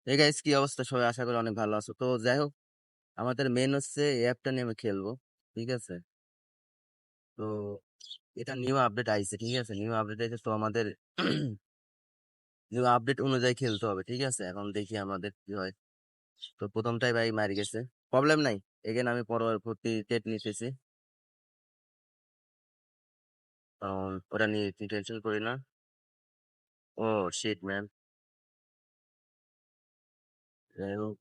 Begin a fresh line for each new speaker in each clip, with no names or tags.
এই গাইস কি অবস্থা? সবাই আশা করি অনেক ভালো আছো। তো যাই হোক, আমাদের মেন হচ্ছে এই অ্যাপটা নিয়ে আমি খেলবো। ঠিক আছে? তো এটা নিউ আপডেট আইছে। ঠিক আছে, নিউ আপডেট আইছে, তো আমাদের নিউ আপডেট অনুযায়ী খেলতে হবে। ঠিক আছে, এখন দেখি আমাদের কি হয়। তো প্রথমটাই ভাই মারি গেছে, প্রবলেম নাই। এগেন আমি পরবর্তী টেট নিতেছি, কারণ ওটা নিয়ে টেনশন করি না। ও শিট ম্যান। যাই হোক,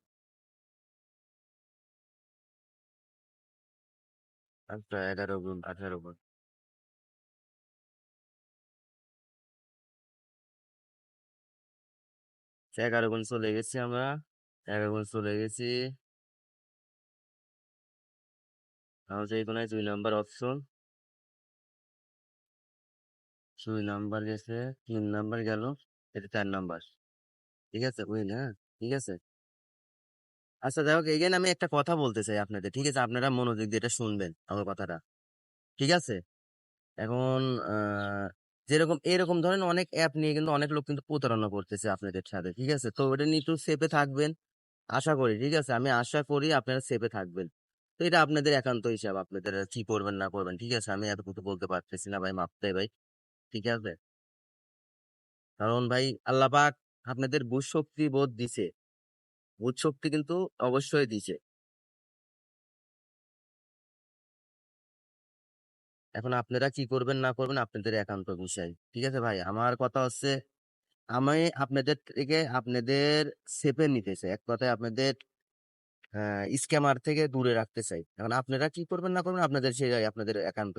আচ্ছা 11 গুণ 18 গুণ। 11 গুণ চলে গেছি আমরা, 11 গুণ চলে গেছি। তাহলে এই কোনায় 2 নাম্বার অপশন, 2 নাম্বার গেছে, 3 নাম্বার গেল, এটা 4 নাম্বার। ঠিক আছে, উইন। হ্যাঁ, ঠিক আছে। আচ্ছা যাই হোক, এগেন আমি একটা কথা বলতে চাই আপনাদের। ঠিক আছে, আপনারা মনোযোগ দিয়ে এটা শুনবেন আমার কথাটা। ঠিক আছে, এখন যেরকম এরকম ধরেন অনেক অ্যাপ নিয়ে কিন্তু অনেক লোক কিন্তু প্রতারণা করতেছে আপনাদের সাথে। ঠিক আছে, তো ওটা নিয়ে একটু সেফে থাকবেন আশা করি। ঠিক আছে, আমি আশা করি আপনারা সেফে থাকবেন। তো এটা আপনাদের একান্ত হিসাব, আপনাদের কি করবেন না করবেন। ঠিক আছে, আমি এতটুকু বলতে পারতেছি না ভাই, মাপতে ভাই। ঠিক আছে, কারণ ভাই আল্লাহ পাক আপনাদের বুঝ শক্তি বোধ দিছে, বুঝ শক্তি কিন্তু অবশ্যই দিছে। এখন আপনারা কি করবেন না করবেন আপনাদের একান্ত বিষয়। ঠিক আছে ভাই, আমার কথা হচ্ছে আমি আপনাদের থেকে আপনাদের সেফে নিতে চাই, এক কথায় আপনাদের স্ক্যামার থেকে দূরে রাখতে চাই। এখন আপনারা কি করবেন না করবেন আপনাদের সেই আপনাদের একান্ত